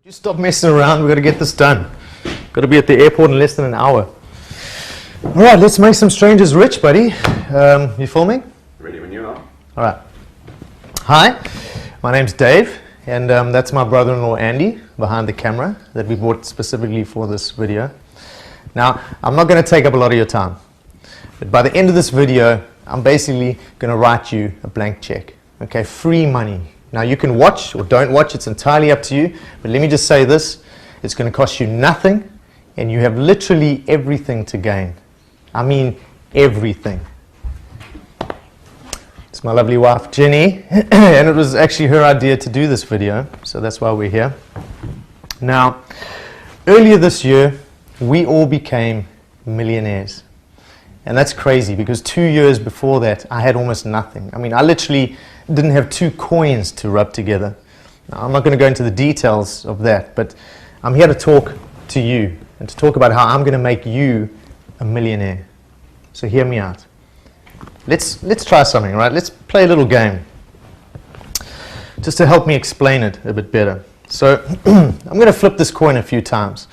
You stop messing around, we've got to get this done. Got to be at the airport in less than an hour. All right, let's make some strangers rich, buddy. You filming? Ready when you are. All right. Hi, my name's Dave, and that's my brother-in-law Andy behind the camera that we bought specifically for this video. Now, I'm not going to take up a lot of your time, but by the end of this video, I'm basically going to write you a blank check. Okay, free money. Now, you can watch or don't watch, it's entirely up to you, but let me just say this, it's going to cost you nothing, and you have literally everything to gain. I mean, everything. It's my lovely wife, Jenny, and it was actually her idea to do this video, so that's why we're here. Now, earlier this year, we all became millionaires. And that's crazy because 2 years before that, I had almost nothing. I mean, I literally didn't have 2 coins to rub together. Now, I'm not going to go into the details of that, but I'm here to talk to you and to talk about how I'm going to make you a millionaire. So hear me out. Let's try something, right? Let's play a little game just to help me explain it a bit better. So I'm going to flip this coin a few times.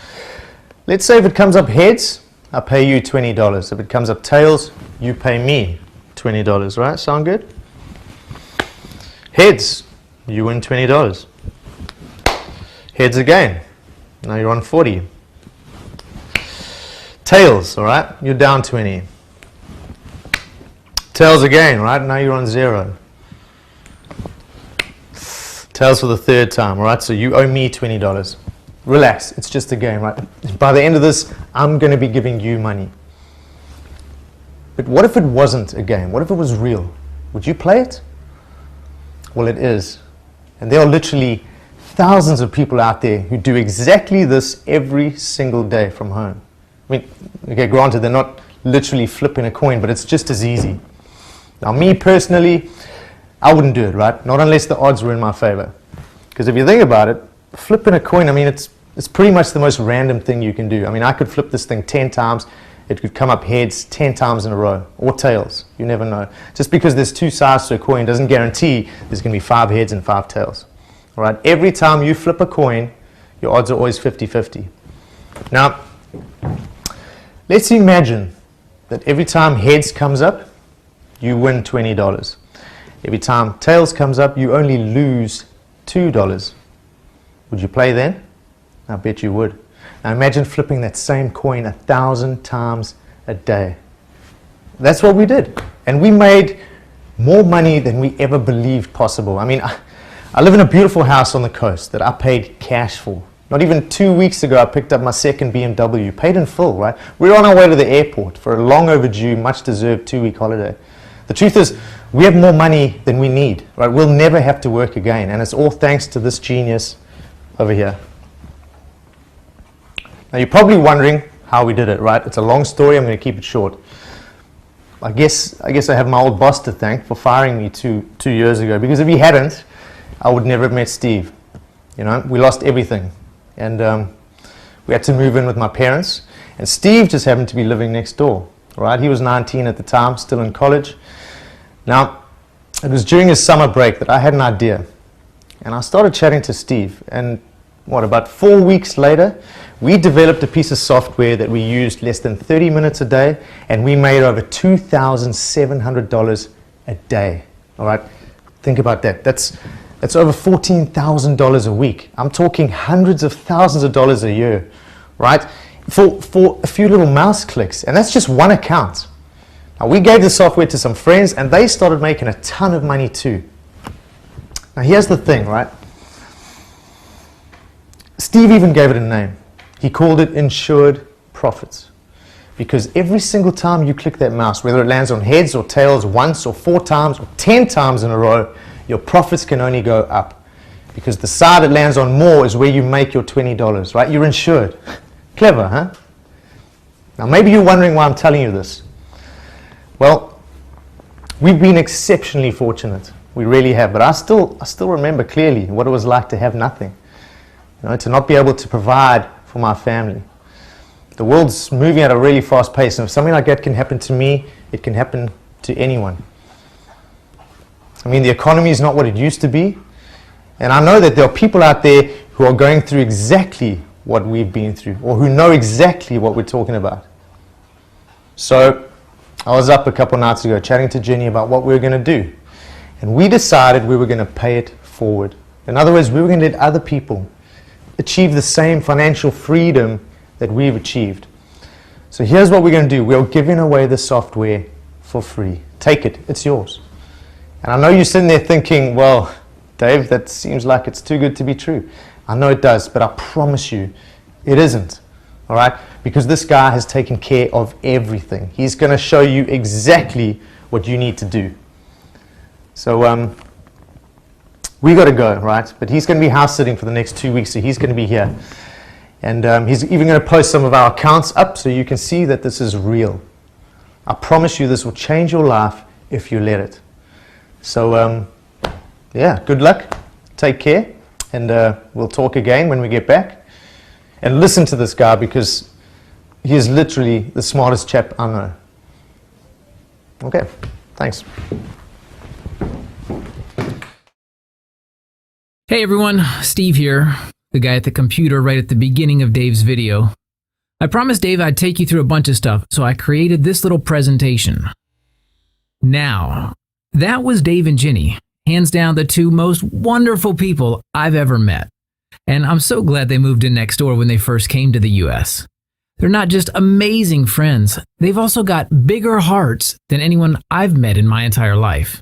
Let's say if it comes up heads, I pay you $20. If it comes up tails, you pay me $20, right? Sound good? Heads, you win $20. Heads again, now you're on 40. Tails, all right, you're down 20. Tails again, right, now you're on 0. Tails for the third time, all right, so you owe me $20. Relax, it's just a game, right? By the end of this, I'm going to be giving you money. But what if it wasn't a game? What if it was real? Would you play it? Well, it is. And there are literally thousands of people out there who do exactly this every single day from home. I mean, okay, granted, they're not literally flipping a coin, but it's just as easy. Now, me personally, I wouldn't do it, right? Not unless the odds were in my favor. Because if you think about it, flipping a coin, I mean, it's pretty much the most random thing you can do. I mean, I could flip this thing 10 times. It could come up heads 10 times in a row, or tails. You never know. Just because there's 2 sides to a coin doesn't guarantee there's going to be 5 heads and 5 tails. All right? Every time you flip a coin, your odds are always 50-50. Now, let's imagine that every time heads comes up, you win $20. Every time tails comes up, you only lose $2. Would you play then? I bet you would. Now imagine flipping that same coin 1,000 times a day. That's what we did. And we made more money than we ever believed possible. I mean, I live in a beautiful house on the coast that I paid cash for. Not even 2 weeks ago, I picked up my second BMW, paid in full, right? We were on our way to the airport for a long overdue, much deserved 2-week holiday. The truth is, we have more money than we need, right? We'll never have to work again. And it's all thanks to this genius over here. Now you're probably wondering how we did it, right? It's a long story, I'm going to keep it short. I guess I have my old boss to thank for firing me two years ago, because if he hadn't, I would never have met Steve. You know, we lost everything. And we had to move in with my parents, and Steve just happened to be living next door, right? He was 19 at the time, still in college. Now, it was during his summer break that I had an idea, and I started chatting to Steve, and about 4 weeks later, we developed a piece of software that we used less than 30 minutes a day, and we made over $2,700 a day. All right, think about that. That's over $14,000 a week. I'm talking hundreds of thousands of dollars a year, right? For a few little mouse clicks, and that's just one account. Now, we gave the software to some friends, and they started making a ton of money too. Now, here's the thing, right? Steve even gave it a name. He called it insured profits. Because every single time you click that mouse, whether it lands on heads or tails once or 4 times or 10 times in a row, your profits can only go up. Because the side it lands on more is where you make your $20, right? You're insured. Clever, huh? Now maybe you're wondering why I'm telling you this. Well, we've been exceptionally fortunate. We really have. But I still remember clearly what it was like to have nothing. You know, to not be able to provide for my family. The world's moving at a really fast pace, and if something like that can happen to me, it can happen to anyone. I mean, the economy is not what it used to be, And I know that there are people out there who are going through exactly what we've been through, or who know exactly what we're talking about. So I was up a couple nights ago chatting to Jenny about what we were going to do. And we decided we were going to pay it forward. In other words, we were going to let other people achieve the same financial freedom that we've achieved. So here's what we're going to do. We're giving away the software for free. Take it. It's yours. And I know you're sitting there thinking, well, Dave, that seems like it's too good to be true. I know it does, but I promise you, it isn't. All right? Because this guy has taken care of everything. He's going to show you exactly what you need to do. So we got to go, right? But he's going to be house sitting for the next 2 weeks, so he's going to be here. And he's even going to post some of our accounts up so you can see that this is real. I promise you this will change your life if you let it. So, yeah, good luck. Take care. And we'll talk again when we get back. And listen to this guy because he is literally the smartest chap I know. Okay, thanks. Hey everyone, Steve here, the guy at the computer right at the beginning of Dave's video. I promised Dave I'd take you through a bunch of stuff, so I created this little presentation. Now, that was Dave and Jenny, hands down the two most wonderful people I've ever met. And I'm so glad they moved in next door when they first came to the US. They're not just amazing friends, they've also got bigger hearts than anyone I've met in my entire life.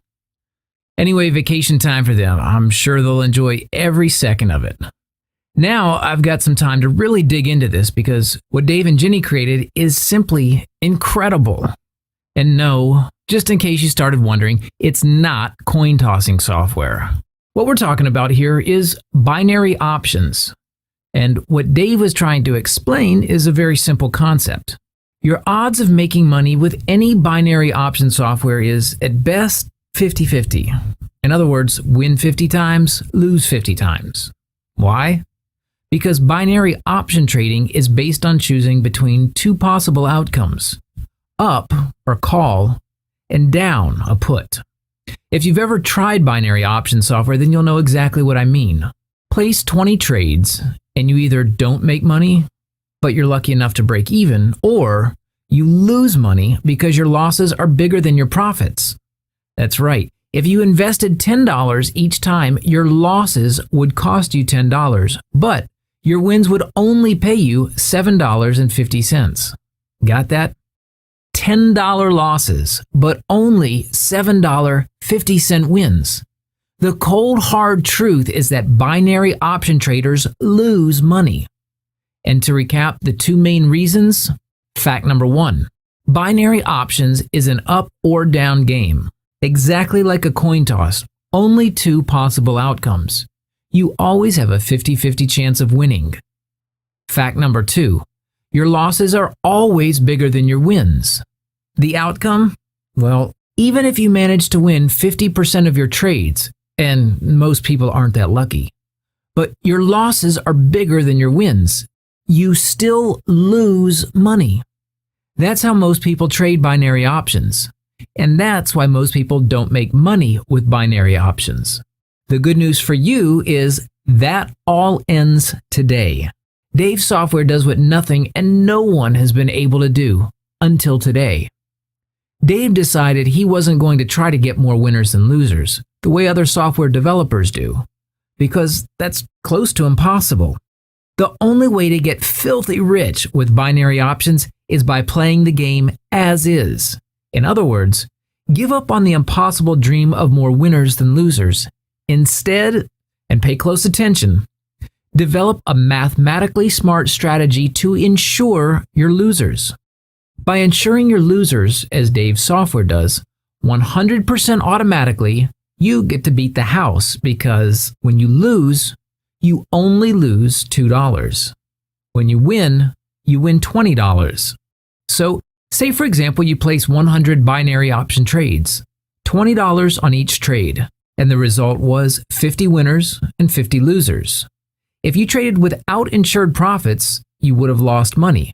Anyway, vacation time for them. I'm sure they'll enjoy every second of it. Now I've got some time to really dig into this because what Dave and Jenny created is simply incredible. And no, just in case you started wondering, it's not coin tossing software. What we're talking about here is binary options. And what Dave was trying to explain is a very simple concept. Your odds of making money with any binary option software is, at best, 50-50. In other words, win 50 times, lose 50 times. Why? Because binary option trading is based on choosing between two possible outcomes: up, or call, and down, a put. If you've ever tried binary option software, then you'll know exactly what I mean. Place 20 trades, and you either don't make money, but you're lucky enough to break even, or you lose money because your losses are bigger than your profits. That's right. If you invested $10 each time, your losses would cost you $10, but your wins would only pay you $7.50. Got that? $10 losses, but only $7.50 wins. The cold hard truth is that binary option traders lose money. And to recap the two main reasons, fact number one, binary options is an up or down game. Exactly like a coin toss, only two possible outcomes. You always have a 50-50 chance of winning. Fact number two, your losses are always bigger than your wins. The outcome? Well, even if you manage to win 50% of your trades, and most people aren't that lucky, but your losses are bigger than your wins, you still lose money. That's how most people trade binary options. And that's why most people don't make money with binary options. The good news for you is that all ends today. Dave's software does what nothing and no one has been able to do until today. Dave decided he wasn't going to try to get more winners than losers, the way other software developers do, because that's close to impossible. The only way to get filthy rich with binary options is by playing the game as is. In other words, give up on the impossible dream of more winners than losers. Instead, and pay close attention, develop a mathematically smart strategy to ensure you're losers. By ensuring you're losers, as Dave's software does, 100% automatically, you get to beat the house because when you lose, you only lose $2. When you win $20. So, say for example you place 100 binary option trades, $20 on each trade, and the result was 50 winners and 50 losers. If you traded without insured profits, you would have lost money.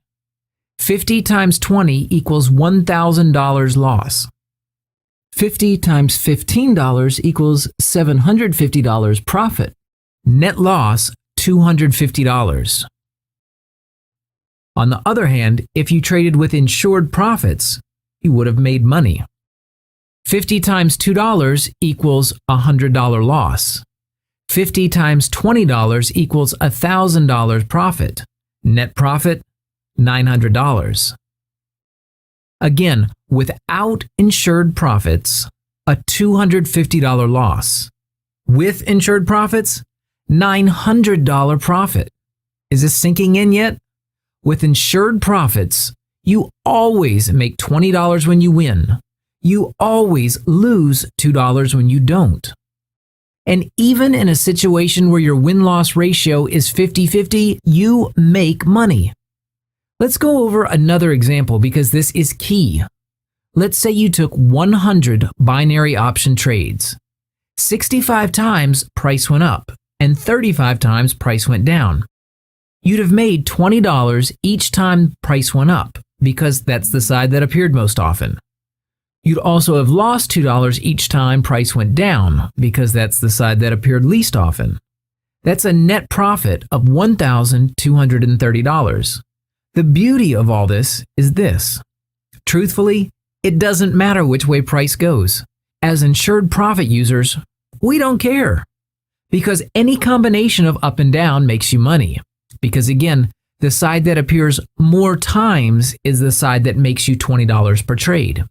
50 times 20 equals $1,000 loss. 50 times $15 equals $750 profit. Net loss, $250. On the other hand, if you traded with insured profits, you would have made money. 50 times $2 equals $100 loss. 50 times $20 equals $1,000 profit. Net profit, $900. Again, without insured profits, a $250 loss. With insured profits, $900 profit. Is this sinking in yet? With insured profits, you always make $20 when you win. You always lose $2 when you don't. And even in a situation where your win-loss ratio is 50-50, you make money. Let's go over another example because this is key. Let's say you took 100 binary option trades. 65 times price went up and 35 times price went down. You'd have made $20 each time price went up because that's the side that appeared most often. You'd also have lost $2 each time price went down because that's the side that appeared least often. That's a net profit of $1,230. The beauty of all this is this. Truthfully, it doesn't matter which way price goes. As insured profit users, we don't care. Because any combination of up and down makes you money. Because again, the side that appears more times is the side that makes you $20 per trade.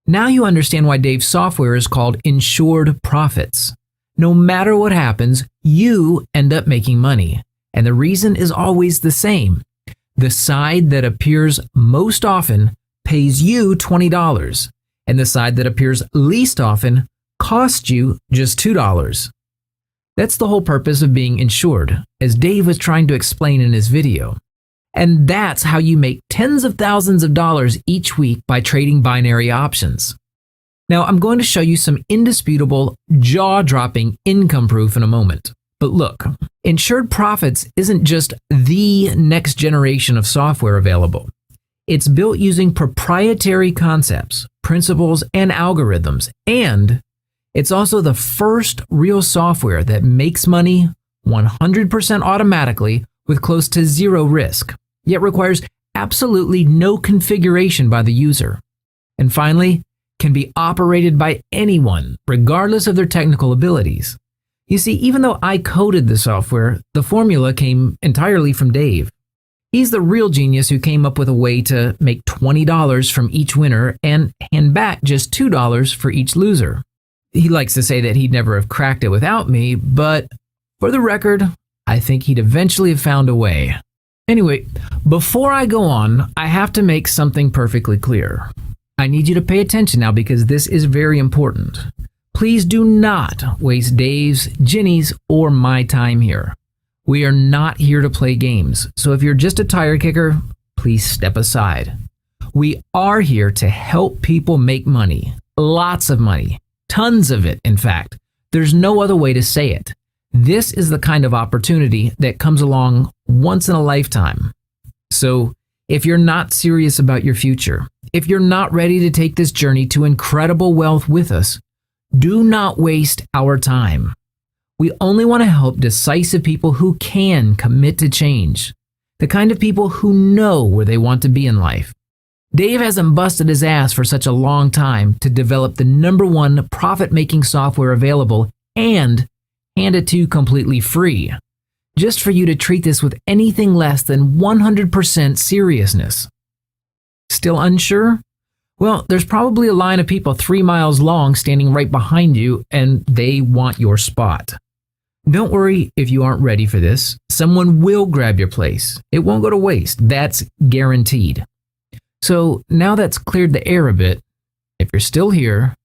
Now you understand why Dave's software is called insured profits. No matter what happens, you end up making money. And the reason is always the same. The side that appears most often pays you $20, and the side that appears least often costs you just $2. That's the whole purpose of being insured, as Dave was trying to explain in his video. And that's how you make tens of thousands of dollars each week by trading binary options. Now, I'm going to show you some indisputable, jaw-dropping income proof in a moment. But look, insured profits isn't just the next generation of software available. It's built using proprietary concepts, principles, and algorithms. And it's also the first real software that makes money 100% automatically with close to zero risk, yet requires absolutely no configuration by the user. And finally, can be operated by anyone, regardless of their technical abilities. You see, even though I coded the software, the formula came entirely from Dave. He's the real genius who came up with a way to make $20 from each winner and hand back just $2 for each loser. He likes to say that he'd never have cracked it without me, but for the record, I think he'd eventually have found a way. Anyway, before I go on, I have to make something perfectly clear. I need you to pay attention now because this is very important. Please do not waste Dave's, Ginny's, or my time here. We are not here to play games, so if you're just a tire kicker, please step aside. We are here to help people make money. Lots of money. Tons of it, in fact. There's no other way to say it. This is the kind of opportunity that comes along once in a lifetime. So, if you're not serious about your future, if you're not ready to take this journey to incredible wealth with us, do not waste our time. We only want to help decisive people who can commit to change, the kind of people who know where they want to be in life. Dave hasn't busted his ass for such a long time to develop the #1 profit-making software available and hand it to you completely free, just for you to treat this with anything less than 100% seriousness. Still unsure? Well, there's probably a line of people 3 miles long standing right behind you, and they want your spot. Don't worry if you aren't ready for this. Someone will grab your place. It won't go to waste. That's guaranteed. So now that's cleared the air a bit, if you're still here,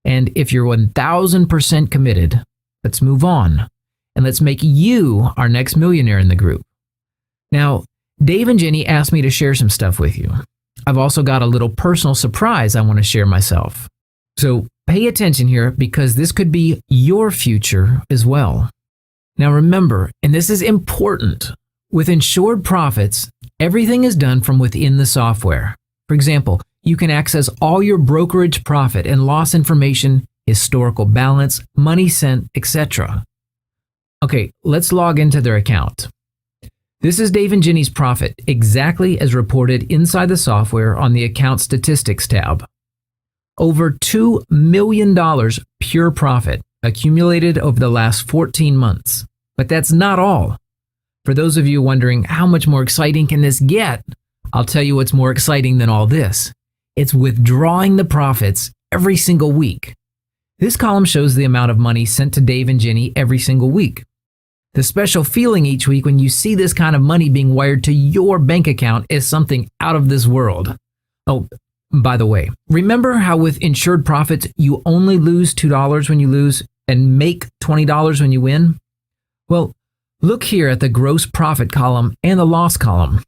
and if you're 1000% committed, let's move on. And let's make you our next millionaire in the group. Now, Dave and Jenny asked me to share some stuff with you. I've also got a little personal surprise I want to share myself. So pay attention here because this could be your future as well. Now remember, and this is important, with insured profits, everything is done from within the software. For example, you can access all your brokerage profit and loss information, historical balance, money sent, etc. Okay, let's log into their account. This is Dave and Jenny's profit, exactly as reported inside the software on the Account Statistics tab. Over $2 million pure profit accumulated over the last 14 months. But that's not all. For those of you wondering how much more exciting can this get, I'll tell you what's more exciting than all this. It's withdrawing the profits every single week. This column shows the amount of money sent to Dave and Jenny every single week. The special feeling each week when you see this kind of money being wired to your bank account is something out of this world. Oh, by the way, remember how with insured profits, you only lose $2 when you lose and make $20 when you win? Well, look here at the gross profit column and the loss column.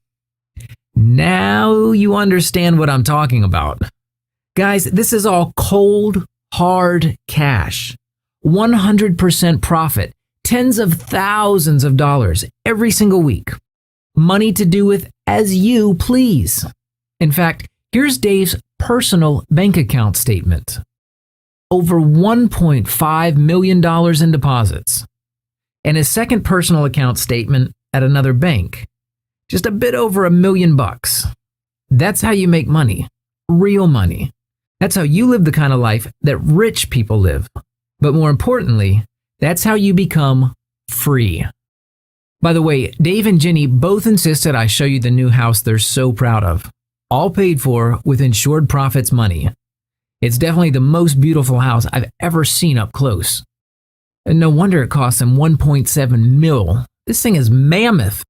Now you understand what I'm talking about. Guys, this is all cold, hard cash. 100% profit. Tens of thousands of dollars every single week. Money to do with as you please. In fact, here's Dave's personal bank account statement. Over $1.5 million in deposits. And his second personal account statement at another bank. Just a bit over $1 million. That's how you make money. Real money. That's how you live the kind of life that rich people live. But more importantly, that's how you become free. By the way, Dave and Jenny both insisted I show you the new house they're so proud of. All paid for with insured profits money. It's definitely the most beautiful house I've ever seen up close. And no wonder it cost them $1.7 million. This thing is mammoth.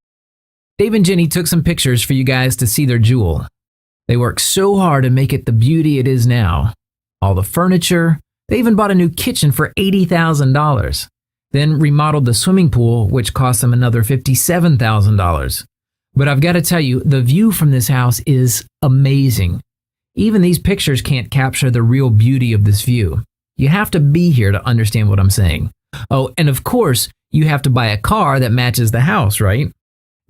Dave and Jenny took some pictures for you guys to see their jewel. They worked so hard to make it the beauty it is now. All the furniture. They even bought a new kitchen for $80,000. Then remodeled the swimming pool, which cost them another $57,000. But I've got to tell you, the view from this house is amazing. Even these pictures can't capture the real beauty of this view. You have to be here to understand what I'm saying. Oh, and of course, you have to buy a car that matches the house, right?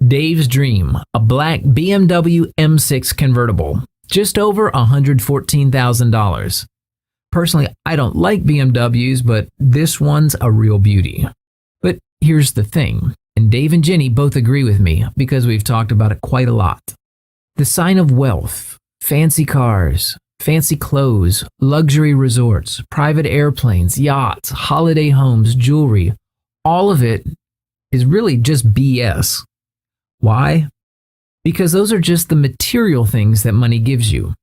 Dave's dream, a black BMW M6 convertible, just over $114,000. Personally, I don't like BMWs, but this one's a real beauty. But here's the thing, and Dave and Jenny both agree with me because we've talked about it quite a lot. The sign of wealth, fancy cars, fancy clothes, luxury resorts, private airplanes, yachts, holiday homes, jewelry, all of it is really just BS. Why? Because those are just the material things that money gives you.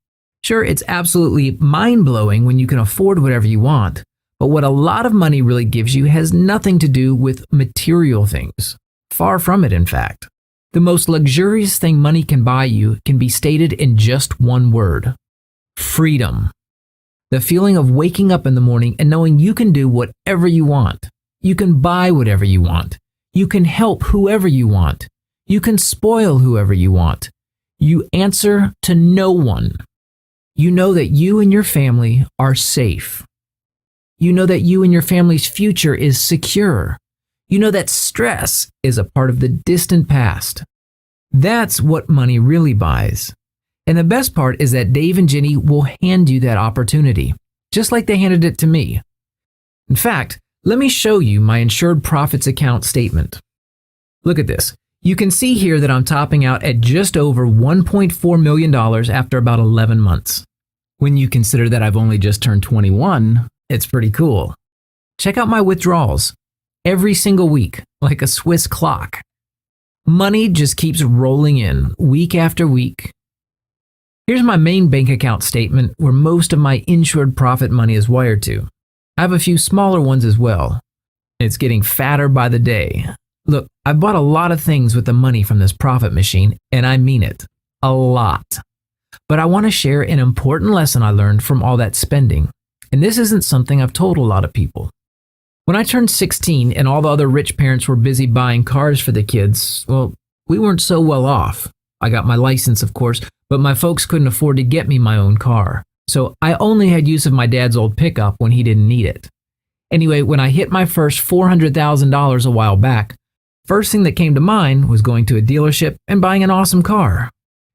Sure, it's absolutely mind-blowing when you can afford whatever you want, but what a lot of money really gives you has nothing to do with material things. Far from it, in fact. The most luxurious thing money can buy you can be stated in just one word. Freedom. The feeling of waking up in the morning and knowing you can do whatever you want. You can buy whatever you want. You can help whoever you want. You can spoil whoever you want. You answer to no one. You know that you and your family are safe. You know that you and your family's future is secure. You know that stress is a part of the distant past. That's what money really buys. And the best part is that Dave and Jenny will hand you that opportunity, just like they handed it to me. In fact, let me show you my insured profits account statement. Look at this. You can see here that I'm topping out at just over $1.4 million after about 11 months. When you consider that I've only just turned 21, it's pretty cool. Check out my withdrawals. Every single week, like a Swiss clock. Money just keeps rolling in, week after week. Here's my main bank account statement where most of my insured profit money is wired to. I have a few smaller ones as well. It's getting fatter by the day. Look, I bought a lot of things with the money from this profit machine, and I mean it. A lot. But I want to share an important lesson I learned from all that spending. And this isn't something I've told a lot of people. When I turned 16 and all the other rich parents were busy buying cars for the kids, well, we weren't so well off. I got my license, of course, but my folks couldn't afford to get me my own car. So I only had use of my dad's old pickup when he didn't need it. Anyway, when I hit my first $400,000 a while back, first thing that came to mind was going to a dealership and buying an awesome car.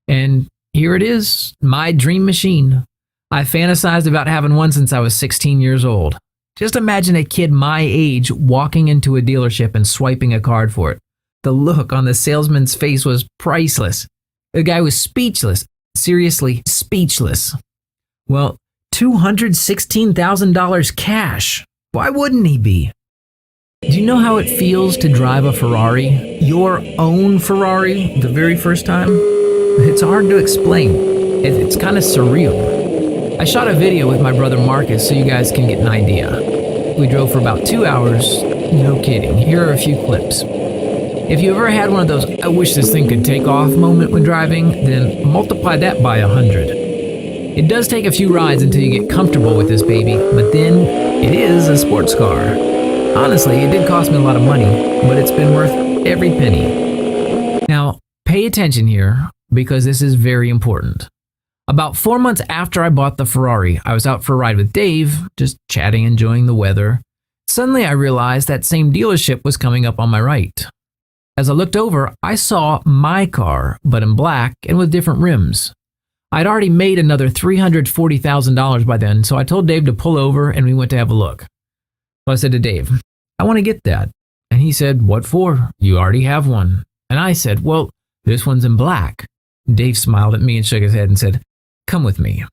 And here it is, my dream machine. I fantasized about having one since I was 16 years old. Just imagine a kid my age walking into a dealership and swiping a card for it. The look on the salesman's face was priceless. The guy was speechless. Seriously, speechless. Well, $216,000 cash. Why wouldn't he be? Do you know how it feels to drive a Ferrari? Your own Ferrari, the very first time? It's hard to explain. It's kind of surreal. I shot a video with my brother Marcus so you guys can get an idea. We drove for about 2 hours. No kidding. Here are a few clips. If you ever had one of those "I wish this thing could take off" moment when driving, then multiply that by 100. It does take a few rides until you get comfortable with this baby, but then it is a sports car. Honestly, it did cost me a lot of money, but it's been worth every penny. Now, pay attention here because this is very important. About 4 months after I bought the Ferrari, I was out for a ride with Dave, just chatting, enjoying the weather. Suddenly I realized that same dealership was coming up on my right. As I looked over, I saw my car, but in black and with different rims. I'd already made another $340,000 by then, so I told Dave to pull over and we went to have a look. So I said to Dave, "I want to get that." And he said, "What for? You already have one." And I said, "Well, this one's in black." Dave smiled at me and shook his head and said, "Come with me."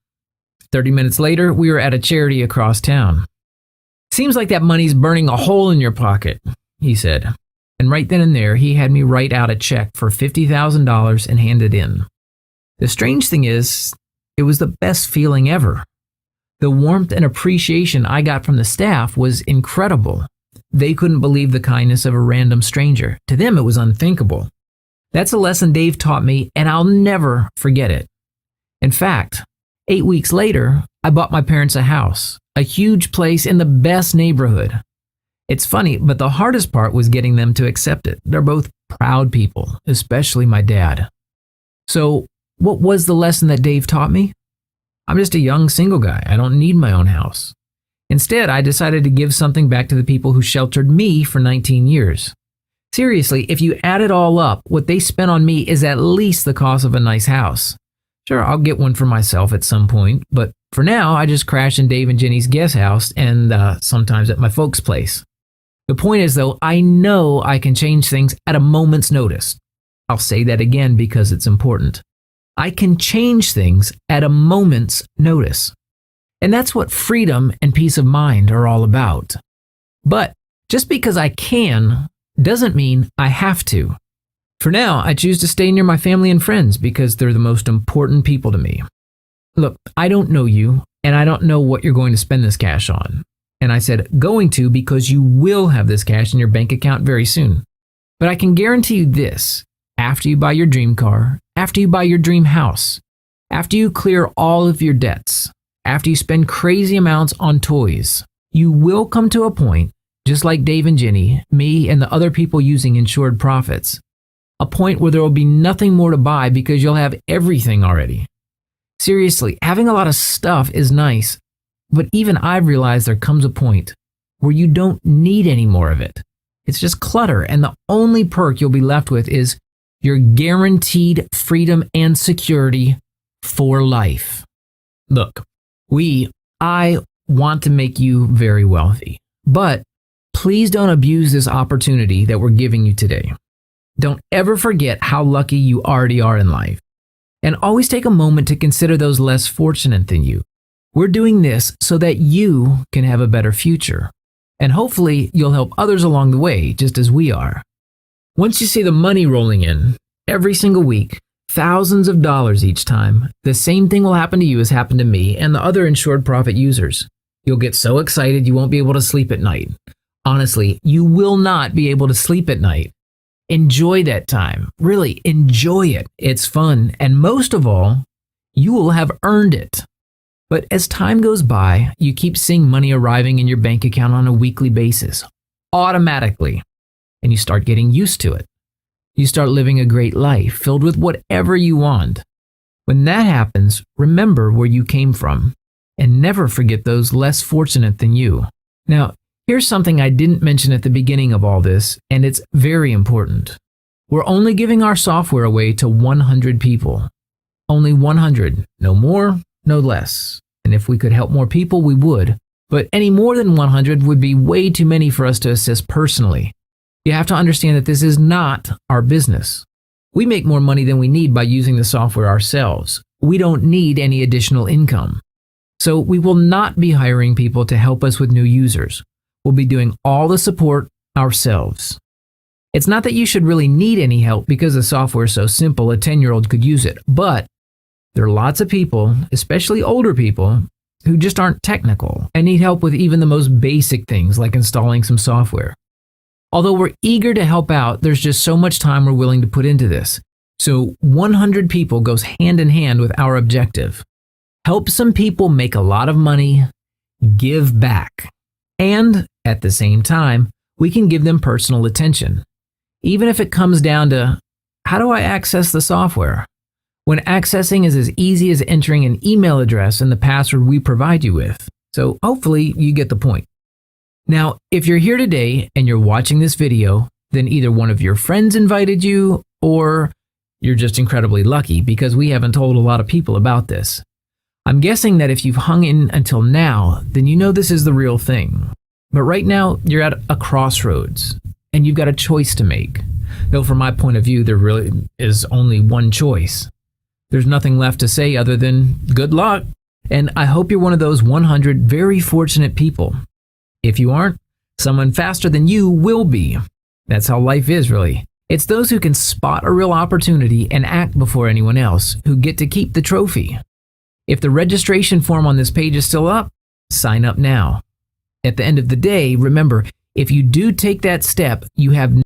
30 minutes later, we were at a charity across town. "Seems like that money's burning a hole in your pocket," he said. And right then and there, he had me write out a check for $50,000 and hand it in. The strange thing is, it was the best feeling ever. The warmth and appreciation I got from the staff was incredible. They couldn't believe the kindness of a random stranger. To them, it was unthinkable. That's a lesson Dave taught me, and I'll never forget it. In fact, 8 weeks later, I bought my parents a house, a huge place in the best neighborhood. It's funny, but the hardest part was getting them to accept it. They're both proud people, especially my dad. So, what was the lesson that Dave taught me? I'm just a young single guy. I don't need my own house. Instead, I decided to give something back to the people who sheltered me for 19 years. Seriously, if you add it all up, what they spent on me is at least the cost of a nice house. Sure, I'll get one for myself at some point, but for now, I just crash in Dave and Jenny's guest house and sometimes at my folks' place. The point is, though, I know I can change things at a moment's notice. I'll say that again because it's important. I can change things at a moment's notice. And that's what freedom and peace of mind are all about. But just because I can doesn't mean I have to. For now, I choose to stay near my family and friends because they're the most important people to me. Look, I don't know you, and I don't know what you're going to spend this cash on. And I said going to because you will have this cash in your bank account very soon. But I can guarantee you this, after you buy your dream car, after you buy your dream house, after you clear all of your debts, after you spend crazy amounts on toys, you will come to a point, just like Dave and Jenny, me, and the other people using insured profits, a point where there will be nothing more to buy because you'll have everything already. Seriously, having a lot of stuff is nice, but even I've realized there comes a point where you don't need any more of it. It's just clutter, and the only perk you'll be left with is your guaranteed freedom and security for life. Look, I want to make you very wealthy, but please don't abuse this opportunity that we're giving you today. Don't ever forget how lucky you already are in life, and always take a moment to consider those less fortunate than you. We're doing this so that you can have a better future, and hopefully you'll help others along the way, just as we are. Once you see the money rolling in, every single week, thousands of dollars each time, the same thing will happen to you as happened to me and the other insured profit users. You'll get so excited you won't be able to sleep at night. Honestly, you will not be able to sleep at night. Enjoy that time. Really, enjoy it. It's fun, and most of all, you will have earned it. But as time goes by, you keep seeing money arriving in your bank account on a weekly basis, automatically, and you start getting used to it. You start living a great life filled with whatever you want. When that happens, remember where you came from and never forget those less fortunate than you. Now, here's something I didn't mention at the beginning of all this, and it's very important. We're only giving our software away to 100 people. Only 100, no more, no less. And if we could help more people, we would. but any more than 100 would be way too many for us to assist personally. You have to understand that this is not our business. We make more money than we need by using the software ourselves. We don't need any additional income. So we will not be hiring people to help us with new users. We'll be doing all the support ourselves. It's not that you should really need any help because the software is so simple a 10-year-old could use it, but there are lots of people, especially older people, who just aren't technical and need help with even the most basic things like installing some software. Although we're eager to help out, there's just so much time we're willing to put into this. So 100 people goes hand in hand with our objective. Help some people make a lot of money, give back. And at the same time, we can give them personal attention. Even if it comes down to, how do I access the software? When accessing is as easy as entering an email address and the password we provide you with. So hopefully you get the point. Now, if you're here today and you're watching this video, then either one of your friends invited you or you're just incredibly lucky because we haven't told a lot of people about this. I'm guessing that if you've hung in until now, then you know this is the real thing. But right now, you're at a crossroads and you've got a choice to make. Though from my point of view, there really is only one choice. There's nothing left to say other than good luck. And I hope you're one of those 100 very fortunate people. If you aren't, someone faster than you will be. That's how life is, really. It's those who can spot a real opportunity and act before anyone else who get to keep the trophy. If the registration form on this page is still up, sign up now. At the end of the day, remember, if you do take that step, you have